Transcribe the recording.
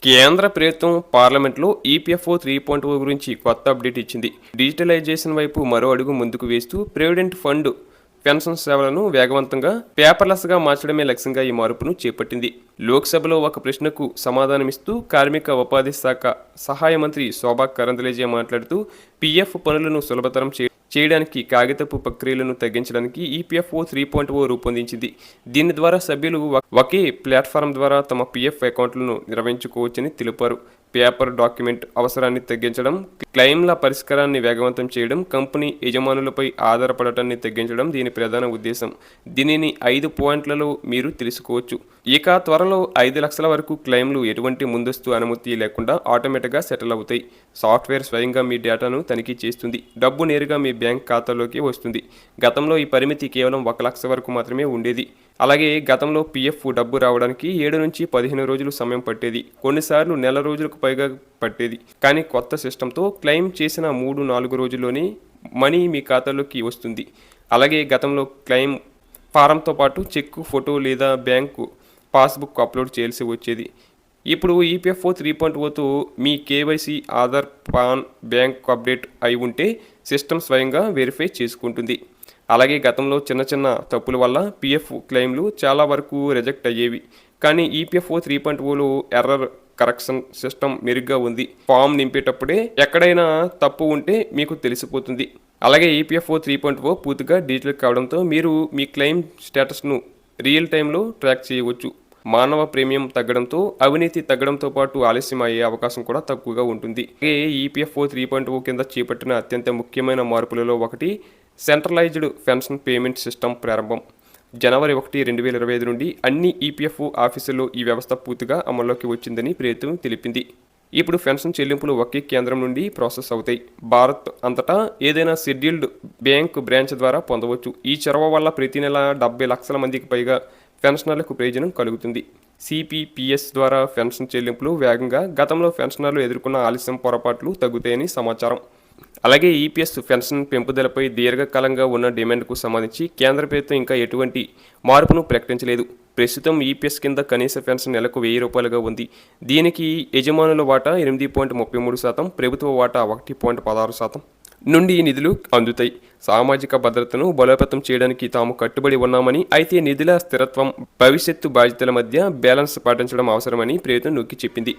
కేంద్ర ప్రభుత్వం పార్లమెంట్లో ఈపీఎఫ్ఓ 3.0 గురించి కొత్త అప్డేట్ ఇచ్చింది. డిజిటలైజేషన్ వైపు మరో అడుగు ముందుకు వేస్తూ ప్రావిడెంట్ ఫండ్ పెన్షన్ సేవలను వేగవంతంగా పేపర్లెస్గా మార్చడమే లక్ష్యంగా ఈ మార్పును చేపట్టింది. లోక్సభలో ఒక ప్రశ్నకు సమాధానమిస్తూ కార్మిక ఉపాధి శాఖ సహాయ మంత్రి శోభా కరంద్లాజే మాట్లాడుతూ పీఎఫ్ పనులను సులభతరం చేయడానికి కాగితపు ప్రక్రియలను తగ్గించడానికి ఈపీఎఫ్ఓ 3.0 రూపొందించింది. దీని ద్వారా సభ్యులు ఒకే ప్లాట్ఫారం ద్వారా తమ పీఎఫ్ అకౌంట్లను నిర్వహించుకోవచ్చని తెలిపారు. పేపర్ డాక్యుమెంట్ అవసరాన్ని తగ్గించడం, క్లెయిమ్ల పరిష్కారాన్ని వేగవంతం చేయడం, కంపెనీ యజమానులపై ఆధారపడటాన్ని తగ్గించడం దీని ప్రధాన ఉద్దేశం. దీనిని 5 పాయింట్లలో మీరు తెలుసుకోవచ్చు. ఇక త్వరలో 5 లక్షల వరకు క్లెయిమ్లు ఎటువంటి ముందస్తు అనుమతి లేకుండా ఆటోమేటిక్గా సెటిల్ అవుతాయి. సాఫ్ట్వేర్ స్వయంగా మీ డేటాను తనిఖీ చేస్తుంది. డబ్బు నేరుగా మీ బ్యాంక్ ఖాతాలోకి వస్తుంది. గతంలో ఈ పరిమితి కేవలం 1 లక్ష వరకు మాత్రమే ఉండేది. అలాగే గతంలో పీఎఫ్ డబ్బు రావడానికి 7 నుంచి 15 రోజులు సమయం పట్టేది. కొన్నిసార్లు నెల రోజులకు పైగా పట్టేది. కానీ కొత్త సిస్టంతో క్లెయిమ్ చేసిన 3-4 రోజుల్లోనే మనీ మీ ఖాతాలోకి వస్తుంది. అలాగే గతంలో క్లెయిమ్ ఫారంతో పాటు చెక్కు, ఫోటో లేదా బ్యాంకు పాస్బుక్ అప్లోడ్ చేయాల్సి వచ్చేది. ఇప్పుడు ఈపీఎఫ్ఓ 3.0తో మీ KYC, Aadhaar, PAN, bank update అయి ఉంటే సిస్టమ్ స్వయంగా వెరిఫై చేసుకుంటుంది. అలాగే గతంలో చిన్న తప్పుల వల్ల పీఎఫ్ క్లెయిమ్లు చాలా వరకు రిజెక్ట్ అయ్యేవి. కానీ ఈపీఎఫ్ఓ 3.0లో ఎర్రర్ కరెక్షన్ సిస్టమ్ మెరుగ్గా ఉంది. ఫామ్ నింపేటప్పుడే ఎక్కడైనా తప్పు ఉంటే మీకు తెలిసిపోతుంది. అలాగే ఈపీఎఫ్ఓ 3.0 పూర్తిగా డిజిటల్ కావడంతో మీరు మీ క్లెయిమ్ స్టేటస్ను రియల్ టైంలో ట్రాక్ చేయవచ్చు. మానవ ప్రీమియం తగ్గడంతో అవినీతి తగ్గడంతో పాటు ఆలస్యం అయ్యే అవకాశం కూడా తక్కువగా ఉంటుంది. అలాగే ఈపీఎఫ్ఓ 3.0 కింద చేపట్టిన అత్యంత ముఖ్యమైన మార్పులలో ఒకటి సెంట్రలైజ్డ్ పెన్షన్ పేమెంట్ సిస్టమ్ ప్రారంభం. జనవరి 1, 2025 నుండి అన్ని ఈపీఎఫ్ఓ ఆఫీసుల్లో ఈ వ్యవస్థ పూర్తిగా అమల్లోకి వచ్చిందని ప్రభుత్వం తెలిపింది. ఇప్పుడు పెన్షన్ చెల్లింపులు ఒకే కేంద్రం నుండి ప్రాసెస్ అవుతాయి. భారత్ అంతటా ఏదైనా షెడ్యూల్డ్ బ్యాంక్ బ్రాంచ్ ద్వారా పొందవచ్చు. ఈ చొరవ వల్ల ప్రతి నెల 70 లక్షల మందికి పైగా పెన్షనర్లకు ప్రయోజనం కలుగుతుంది. సిపిపిఎస్ ద్వారా పెన్షన్ చెల్లింపులు వేగంగా, గతంలో పెన్షనర్లు ఎదుర్కొన్న ఆలస్యం పొరపాట్లు తగ్గుతాయని సమాచారం. అలాగే ఈపీఎస్ పెన్షన్ పెంపుదలపై దీర్ఘకాలంగా ఉన్న డిమాండ్కు సంబంధించి కేంద్ర ప్రభుత్వం ఇంకా ఎటువంటి మార్పును ప్రకటించలేదు. ప్రస్తుతం ఈపీఎస్ కింద కనీస పెన్షన్ నెలకు ₹1000గా ఉంది. దీనికి యజమానుల వాటా 8.33%, ప్రభుత్వ వాటా 1.16% నుండి నిధులు అందుతాయి. సామాజిక భద్రతను బలోపేతం చేయడానికి తాము కట్టుబడి ఉన్నామని, అయితే నిధుల స్థిరత్వం, భవిష్యత్తు బాధ్యతల మధ్య బ్యాలెన్స్ పాటించడం అవసరమని ప్రభుత్వం నొక్కి చెప్పింది.